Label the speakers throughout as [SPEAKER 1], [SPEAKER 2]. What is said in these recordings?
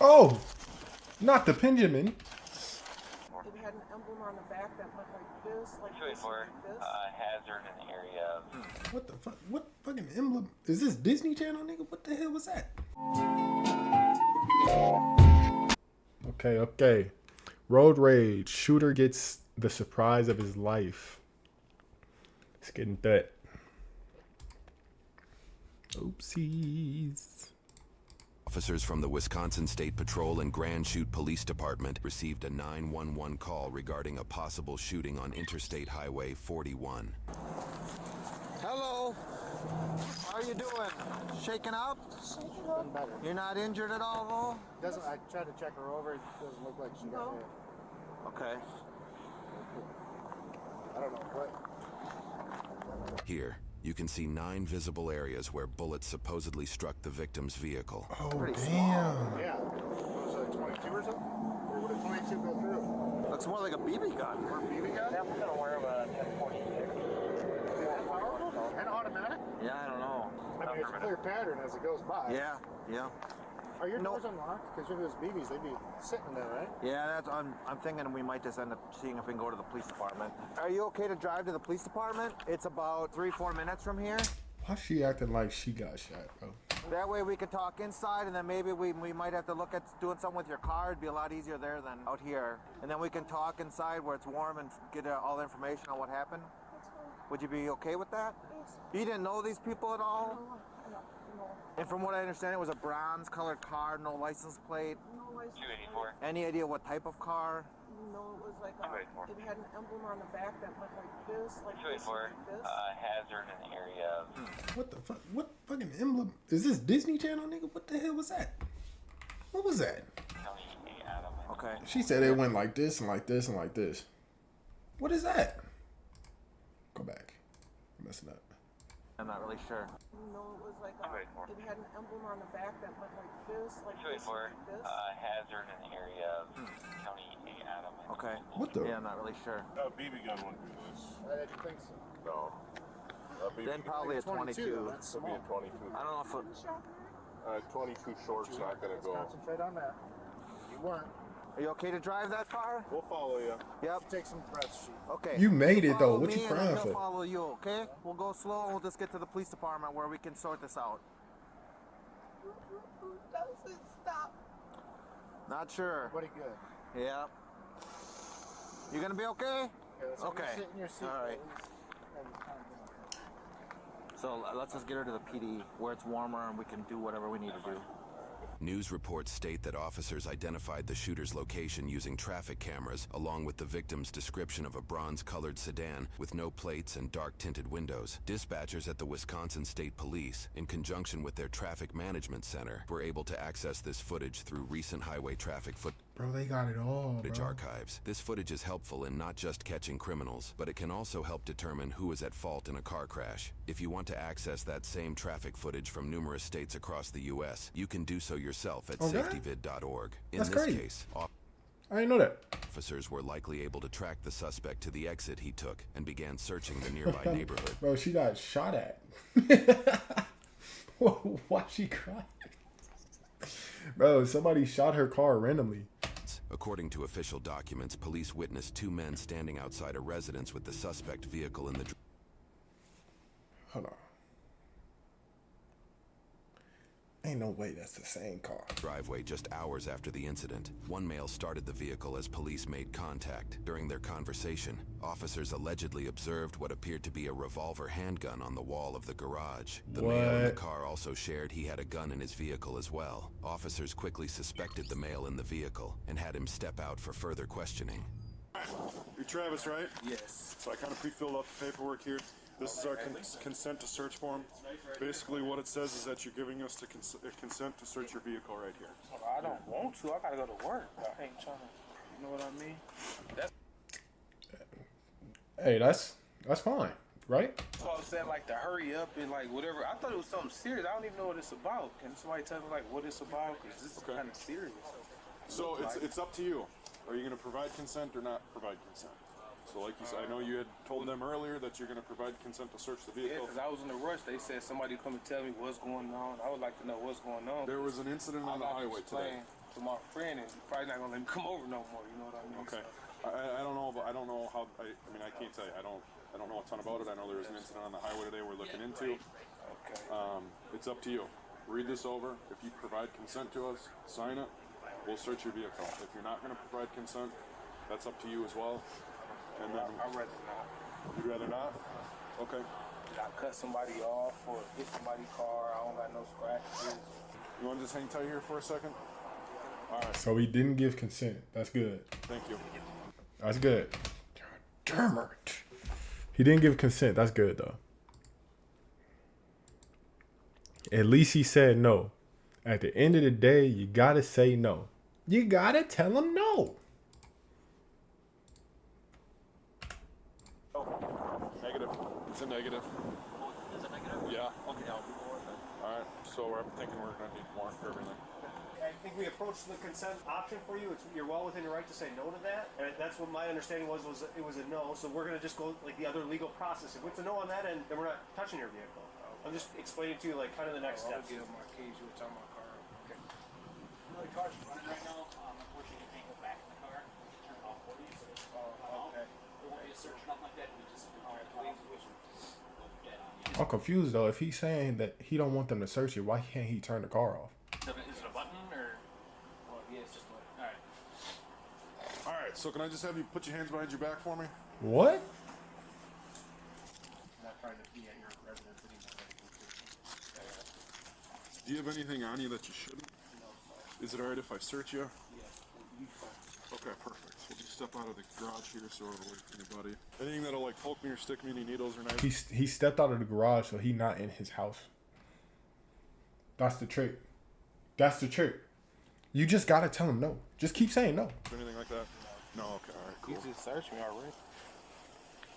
[SPEAKER 1] Oh, not the Benjamin.
[SPEAKER 2] It had an emblem on the back that went like this, like this, like this.
[SPEAKER 3] Hazard in the area.
[SPEAKER 1] What the fuck? What fucking emblem? Is this Disney Channel, nigga? What the hell was that? Okay. Road rage. Shooter gets the surprise of his life. It's getting that. Oopsies.
[SPEAKER 4] Officers from the Wisconsin State Patrol and Grand Chute Police Department received a 911 call regarding a possible shooting on Interstate Highway 41.
[SPEAKER 5] Hello. How are you doing? Shaking up? You're not injured at all, though?
[SPEAKER 6] Doesn't. I tried to check her over. It doesn't look like she got hit.
[SPEAKER 5] Okay.
[SPEAKER 6] I don't know what.
[SPEAKER 4] Here, you can see 9 visible areas where bullets supposedly struck the victim's vehicle.
[SPEAKER 1] Oh,
[SPEAKER 5] Pretty
[SPEAKER 1] damn.
[SPEAKER 6] Yeah. Was it 22 or something? Or would a 22 go through?
[SPEAKER 5] Looks more like a BB gun.
[SPEAKER 6] Or a BB gun?
[SPEAKER 3] I'm gonna wear a 1046.
[SPEAKER 6] Is that powerful? And automatic?
[SPEAKER 5] Yeah, I don't know.
[SPEAKER 6] I mean, it's a clear pattern as it goes by.
[SPEAKER 5] Yeah.
[SPEAKER 6] Are your doors unlocked? Because if it was BBs, they'd be sitting there, right?
[SPEAKER 5] Yeah, that's. I'm thinking we might just end up seeing if we can go to the police department. Are you okay to drive to the police department? It's about 3-4 minutes from here.
[SPEAKER 1] Why she acting like she got shot, bro?
[SPEAKER 5] That way we could talk inside, and then maybe we might have to look at doing something with your car. It'd be a lot easier there than out here. And then we can talk inside where it's warm and get all the information on what happened. Would you be okay with that?
[SPEAKER 2] Yes.
[SPEAKER 5] You didn't know these people at all?
[SPEAKER 2] No.
[SPEAKER 5] And from what I understand, it was a bronze-colored car, no license plate.
[SPEAKER 2] No license.
[SPEAKER 3] 284.
[SPEAKER 5] Any idea what type of car?
[SPEAKER 2] No, it was like it had an emblem on the back that went like this, like this,
[SPEAKER 3] 284.
[SPEAKER 2] like this.
[SPEAKER 3] Hazard in the area.
[SPEAKER 1] What the fuck? What fucking emblem? Is this Disney Channel, nigga? What the hell was that? What was that?
[SPEAKER 5] Okay.
[SPEAKER 1] She said it went like this and like this and like this. What is that? Go back. I'm messing up.
[SPEAKER 5] I'm not really sure.
[SPEAKER 2] No, it was like it had an emblem on the back that went like this, like this,
[SPEAKER 3] 284.
[SPEAKER 2] like this.
[SPEAKER 3] Hazard in the area. County Adam.
[SPEAKER 5] Okay.
[SPEAKER 1] What the?
[SPEAKER 5] Yeah, I'm not really sure.
[SPEAKER 7] No, BB gun wouldn't do this.
[SPEAKER 6] I didn't think so.
[SPEAKER 7] No.
[SPEAKER 5] Then probably a 22.
[SPEAKER 6] That's
[SPEAKER 7] Could be a
[SPEAKER 6] small.
[SPEAKER 7] 22.
[SPEAKER 5] I don't know if it,
[SPEAKER 7] 22 short's not gonna
[SPEAKER 6] Let's
[SPEAKER 7] go.
[SPEAKER 6] concentrate on that. You weren't.
[SPEAKER 5] are you okay to drive that far?
[SPEAKER 7] We'll follow you.
[SPEAKER 5] Yep.
[SPEAKER 6] Take some breaths, Chief.
[SPEAKER 5] Okay.
[SPEAKER 1] You made it though.
[SPEAKER 5] Follow
[SPEAKER 1] What
[SPEAKER 5] me
[SPEAKER 1] you
[SPEAKER 5] and then
[SPEAKER 1] crying
[SPEAKER 5] he'll
[SPEAKER 1] for?
[SPEAKER 5] follow you, okay? We'll go slow and we'll just get to the police department where we can sort this out.
[SPEAKER 2] Doesn't stop.
[SPEAKER 5] Not sure.
[SPEAKER 6] Everybody good.
[SPEAKER 5] Yeah. You gonna be okay?
[SPEAKER 6] Yeah, let's
[SPEAKER 5] Okay.
[SPEAKER 6] Sit in your seat.
[SPEAKER 5] All right.
[SPEAKER 6] please. And calm down.
[SPEAKER 5] So let's just get her to the PD where it's warmer and we can do whatever we need to do.
[SPEAKER 4] News reports state that officers identified the shooter's location using traffic cameras, along with the victim's description of a bronze-colored sedan with no plates and dark-tinted windows. Dispatchers at the Wisconsin State Police, in conjunction with their traffic management center, were able to access this footage through recent highway traffic
[SPEAKER 1] Bro, they got it all, bro.
[SPEAKER 4] archives. This footage is helpful in not just catching criminals, but it can also help determine who is at fault in a car crash. If you want to access that same traffic footage from numerous states across the U.S., you can do so yourself at
[SPEAKER 1] Okay.
[SPEAKER 4] safetyvid.org. In
[SPEAKER 1] That's
[SPEAKER 4] this
[SPEAKER 1] great.
[SPEAKER 4] case,
[SPEAKER 1] I didn't know that.
[SPEAKER 4] officers were likely able to track the suspect to the exit he took and began searching the nearby neighborhood.
[SPEAKER 1] Bro, she got shot at. Why she crying? Bro, somebody shot her car randomly.
[SPEAKER 4] According to official documents, police witnessed 2 men standing outside a residence with the suspect vehicle in the
[SPEAKER 1] Hold on. Ain't no way that's the same car.
[SPEAKER 4] driveway just hours after the incident. One male started the vehicle as police made contact. During their conversation, officers allegedly observed what appeared to be a revolver handgun on the wall of the garage. The male in the
[SPEAKER 1] What?
[SPEAKER 4] car also shared he had a gun in his vehicle as well. Officers quickly suspected the male in the vehicle and had him step out for further questioning.
[SPEAKER 7] You're Travis, right?
[SPEAKER 5] Yes.
[SPEAKER 7] So I kind of pre-filled out the paperwork here. This is our consent to search form. Basically what it says is that you're giving us the consent to search your vehicle right here.
[SPEAKER 8] I don't want to. I gotta go to work. I ain't trying to. You know what I mean?
[SPEAKER 1] Hey, that's fine, right?
[SPEAKER 8] That's why I was saying like to hurry up and like whatever. I thought it was something serious. I don't even know what it's about. Can somebody tell me like what it's about? Because this is kind of serious.
[SPEAKER 7] So it's up to you. Are you going to provide consent or not provide consent? So like you said, I know you had told them earlier that you're going to provide consent to search the
[SPEAKER 8] Yeah,
[SPEAKER 7] vehicle.
[SPEAKER 8] because I was in a rush. They said somebody come and tell me what's going on. I would like to know what's going on.
[SPEAKER 7] There was an incident on the highway today.
[SPEAKER 8] to my friend, and he's probably not gonna let me come over no more. You know what I mean?
[SPEAKER 7] Okay.
[SPEAKER 8] So,
[SPEAKER 7] I don't know, but I don't know how. I mean, I can't tell you. I don't know a ton about it. I know there was an incident on the highway today we're looking into.
[SPEAKER 8] okay.
[SPEAKER 7] It's up to you. Read this over. If you provide consent to us, sign it. We'll search your vehicle. If you're not going to provide consent, that's up to you as well. And then
[SPEAKER 8] I'd rather not.
[SPEAKER 7] you'd rather not. Okay.
[SPEAKER 8] I cut somebody off or hit somebody's car. I don't got no scratches.
[SPEAKER 7] You want to just hang tight here for a second? All right.
[SPEAKER 1] So he didn't give consent. That's good.
[SPEAKER 7] Thank you.
[SPEAKER 1] That's good. God damn it. He didn't give consent. That's good, though. At least he said no. At the end of the day, you got to say no. You got to tell him no.
[SPEAKER 7] Oh, negative. It's a negative.
[SPEAKER 3] Is it negative?
[SPEAKER 7] Yeah.
[SPEAKER 3] Okay, I'll be more than.
[SPEAKER 7] All right. So I'm thinking we're going to need warrant for everything.
[SPEAKER 9] I think we approached the consent option for you. You're well within your right to say no to that. And that's what my understanding was it was a no. So we're going to just go like the other legal process. If it's a no on that end, then we're not touching your vehicle. I'm just explaining to you like kind of the next
[SPEAKER 8] I'll
[SPEAKER 9] steps.
[SPEAKER 8] get up my keys. You were talking about car. Okay.
[SPEAKER 3] No, the car's running right now. Unfortunately, you can't go back in the car. Turn it off for you. So
[SPEAKER 8] Okay.
[SPEAKER 3] there won't be a search, nothing like that. We just
[SPEAKER 1] I'm confused, though. If he's saying that he don't want them to search it, why can't he turn the car off?
[SPEAKER 3] Is it a button or? Well, yeah, it's just a button. All right.
[SPEAKER 7] All right. So can I just have you put your hands behind your back for me?
[SPEAKER 1] What?
[SPEAKER 8] I'm not trying to be at your residence anymore.
[SPEAKER 7] Do you have anything on you that you shouldn't? Is it all right if I search you? Okay, perfect. So just step out of the garage here so we're away from anybody. Anything that'll like poke me or stick me, any needles or knives?
[SPEAKER 1] He stepped out of the garage, so he not in his house. That's the trick. That's the trick. You just got to tell him no. Just keep saying no.
[SPEAKER 7] Anything like that? No, okay, all right, cool.
[SPEAKER 8] You just searched me already.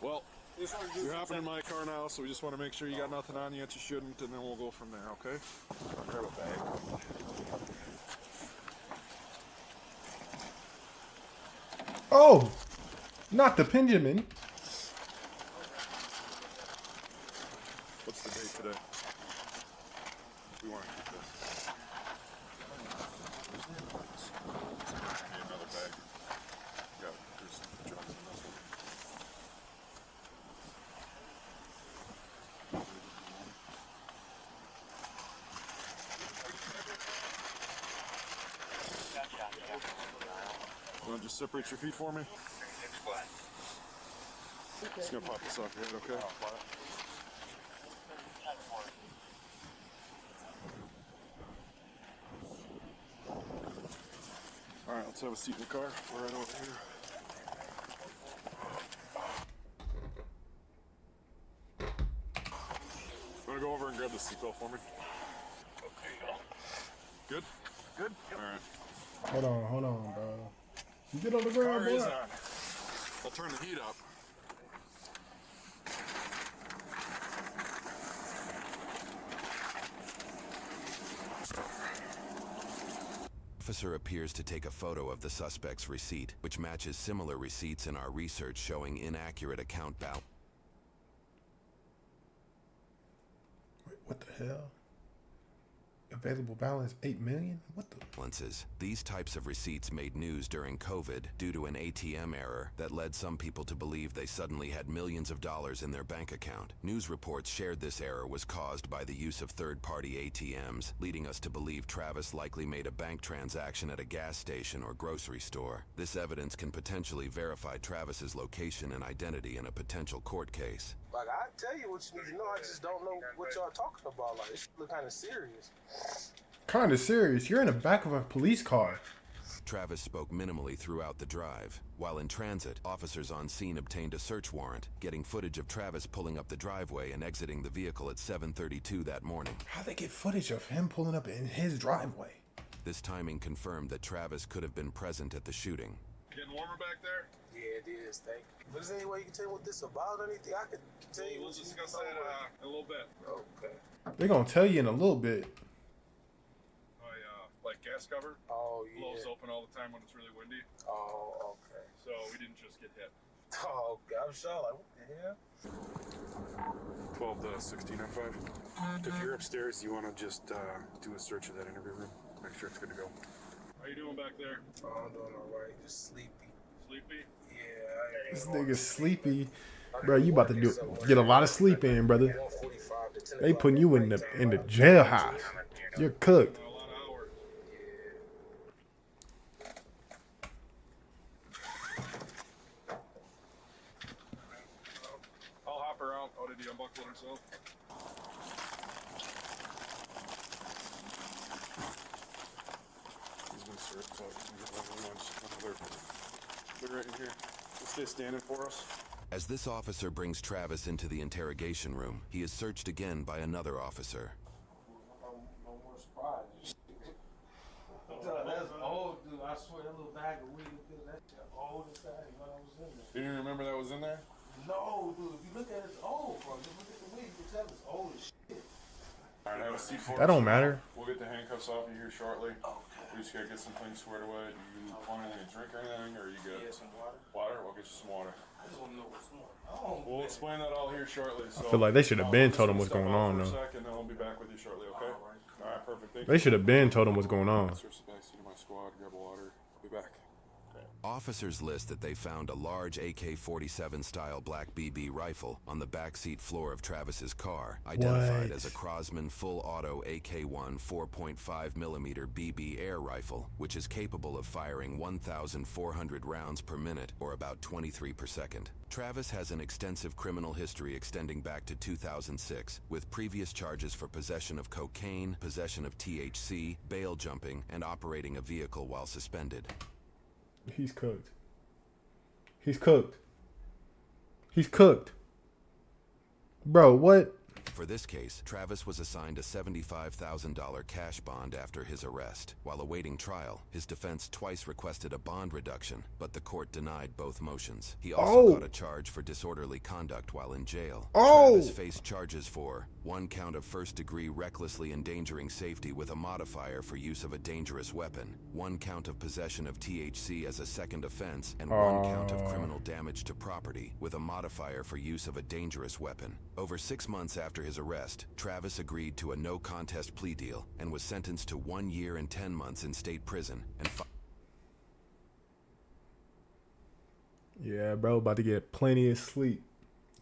[SPEAKER 7] Well, you're hopping in my car now, so we just want to make sure you got nothing on you that you shouldn't, and then we'll go from there, okay? I'll grab a bag.
[SPEAKER 1] Oh, not the Benjamin.
[SPEAKER 7] What's the date today? We want to keep this. Another bag. Yeah, there's drugs in this one. You want to just separate your feet for me? Just gonna pop this off your head, okay? All right, let's have a seat in the car. We're right over here. Want to go over and grab the seatbelt for me? Good? Good? All right.
[SPEAKER 1] Hold on, bro. You get on the ground,
[SPEAKER 7] Car is
[SPEAKER 1] boy.
[SPEAKER 7] on. I'll turn the heat up.
[SPEAKER 4] Officer appears to take a photo of the suspect's receipt, which matches similar receipts in our research showing inaccurate account balance.
[SPEAKER 1] Wait, what the hell? Available balance 8 million? What the?
[SPEAKER 4] Balances. These types of receipts made news during COVID due to an ATM error that led some people to believe they suddenly had millions of dollars in their bank account. News reports shared this error was caused by the use of third-party ATMs, leading us to believe Travis likely made a bank transaction at a gas station or grocery store. This evidence can potentially verify Travis's location and identity in a potential court case.
[SPEAKER 10] Like, I tell you what you need to know, I just don't know what y'all talking about. Like, this look kind of serious.
[SPEAKER 1] Kind of serious. You're in the back of a police car.
[SPEAKER 4] Travis spoke minimally throughout the drive. While in transit, officers on scene obtained a search warrant, getting footage of Travis pulling up the driveway and exiting the vehicle at 7:32 that morning.
[SPEAKER 1] How'd they get footage of him pulling up in his driveway?
[SPEAKER 4] This timing confirmed that Travis could have been present at the shooting.
[SPEAKER 7] Getting warmer back there?
[SPEAKER 10] Yeah, it is, thank you. But is there any way you can tell me what this about or anything? I could tell you.
[SPEAKER 7] We'll discuss that in a little bit.
[SPEAKER 10] Okay.
[SPEAKER 1] They're gonna tell you in a little bit.
[SPEAKER 7] Like gas cover?
[SPEAKER 10] Oh, yeah.
[SPEAKER 7] Blows open all the time when it's really windy.
[SPEAKER 10] Oh, okay.
[SPEAKER 7] So we didn't just get hit.
[SPEAKER 10] Oh, okay. I'm sure. Like, what the hell?
[SPEAKER 7] 12 to 16 on 5. If you're upstairs, you want to just do a search of that interview room. Make sure it's good to go. How you doing back there?
[SPEAKER 10] Oh, I'm doing alright. Just sleepy.
[SPEAKER 7] Sleepy?
[SPEAKER 10] Yeah.
[SPEAKER 1] This nigga's sleepy. Bro, you about to get a lot of sleep in, brother. They putting you in the jailhouse. You're cooked.
[SPEAKER 7] A lot of hours. I'll hop her out. Oh, did he unbuckle himself? He's been served, so they're right in here. Just stay standing for us.
[SPEAKER 4] As this officer brings Travis into the interrogation room, he is searched again by another officer.
[SPEAKER 8] No more surprises. That's old, dude. I swear that little bag of weed, dude, that's the oldest bag when I was in there.
[SPEAKER 7] You didn't remember that was in there?
[SPEAKER 8] No, dude. If you look at it, it's old, bro. Just look at the weed. You can tell it's old as shit.
[SPEAKER 7] All right, have a seat for us.
[SPEAKER 1] That don't matter.
[SPEAKER 7] We'll get the handcuffs off you here shortly.
[SPEAKER 8] Okay.
[SPEAKER 7] We just gotta get some things squared away. Do you want anything to drink or anything, or are you good?
[SPEAKER 8] Yeah, some water.
[SPEAKER 7] Water? We'll get you some water.
[SPEAKER 8] I just want to know what's more. Oh,
[SPEAKER 7] We'll explain that all here shortly. So,
[SPEAKER 1] I feel like they should have been
[SPEAKER 7] just
[SPEAKER 1] told him
[SPEAKER 7] gonna
[SPEAKER 1] what's
[SPEAKER 7] step
[SPEAKER 1] going
[SPEAKER 7] out
[SPEAKER 1] on,
[SPEAKER 7] for a
[SPEAKER 1] though.
[SPEAKER 7] second, then I'll be back with you shortly, okay? All right, perfect. Thank
[SPEAKER 1] They
[SPEAKER 7] you.
[SPEAKER 1] should have been told him what's going on.
[SPEAKER 7] Search the backseat of my squad, grab a water. I'll be back.
[SPEAKER 4] Officers list that they found a large AK-47 style black BB rifle on the backseat floor of Travis's car, identified as a Crosman full auto AK-1 4.5mm BB air rifle, which is capable of firing 1,400 rounds per minute, or about 23 per second. Travis has an extensive criminal history extending back to 2006, with previous charges for possession of cocaine, possession of THC, bail jumping, and operating a vehicle while suspended.
[SPEAKER 1] He's cooked. He's cooked. He's cooked. Bro, what?
[SPEAKER 4] For this case, Travis was assigned a $75,000 cash bond after his arrest. While awaiting trial, his defense twice requested a bond reduction, but the court denied both motions. He also got a charge for disorderly conduct while in jail. Travis faced charges for 1 count of first-degree recklessly endangering safety with a modifier for use of a dangerous weapon, 1 count of possession of THC as a second offense, and 1 count of criminal damage to property with a modifier for use of a dangerous weapon. Over 6 months after his arrest, Travis agreed to a no-contest plea deal and was sentenced to 1 year and 10 months in state prison and
[SPEAKER 1] Yeah, bro, about to get plenty of sleep.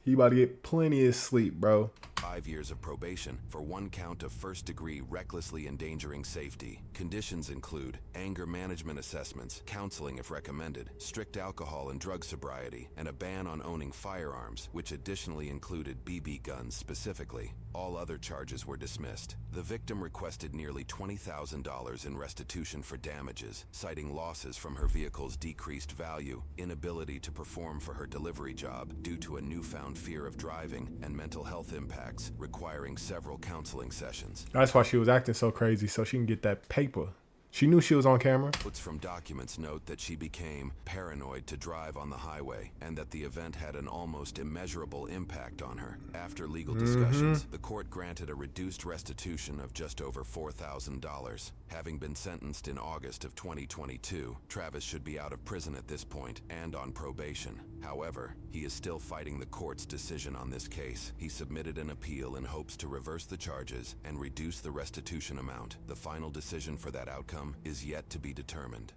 [SPEAKER 1] He about to get plenty of sleep, bro.
[SPEAKER 4] 5 years of probation for 1 count of first-degree recklessly endangering safety. Conditions include anger management assessments, counseling if recommended, strict alcohol and drug sobriety, and a ban on owning firearms, which additionally included BB guns specifically. All other charges were dismissed. The victim requested nearly $20,000 in restitution for damages, citing losses from her vehicle's decreased value, inability to perform for her delivery job due to a newfound fear of driving, and mental health impacts, requiring several counseling sessions.
[SPEAKER 1] That's why she was acting so crazy, so she can get that paper. She knew she was on camera.
[SPEAKER 4] Notes from documents note that she became paranoid to drive on the highway and that the event had an almost immeasurable impact on her. After legal discussions, the court granted a reduced restitution of just over $4,000. Having been sentenced in August of 2022, Travis should be out of prison at this point and on probation. However, he is still fighting the court's decision on this case. He submitted an appeal in hopes to reverse the charges and reduce the restitution amount. The final decision for that outcome is yet to be determined.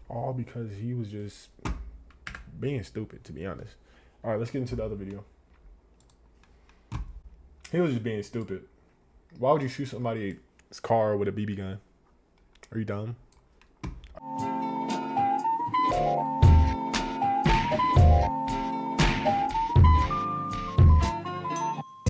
[SPEAKER 1] All because he was just being stupid, to be honest. All right, let's get into the other video. He was just being stupid. Why would you shoot somebody's car with a BB gun? Are you dumb?